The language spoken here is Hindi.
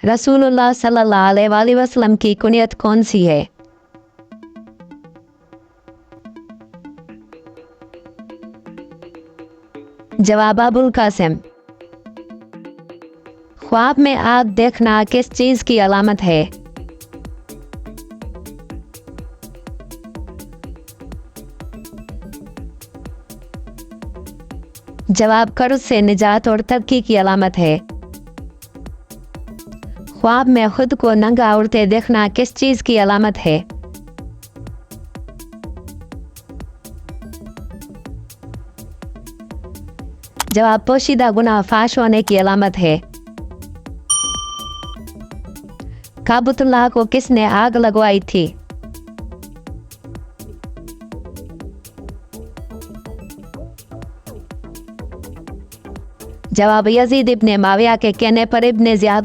रसूलुल्लाह सल्लल्लाहु अलैहि वसल्लम की कुनियत कौन सी है? जवाब अबुल कासिम। ख्वाब में आग देखना किस चीज की अलामत है? जवाब कर्ज से निजात और तरक्की की अलामत है। ख्वाब में खुद को नंगा उड़ते देखना किस चीज की अलामत है? जवाब पोशीदा गुनाह फाश होने की अलामत है। काबतुल्लाह को किसने आग लगवाई थी? जवाब यजीद इब्ने माविया के कहने पर इब्ने ज़ियाद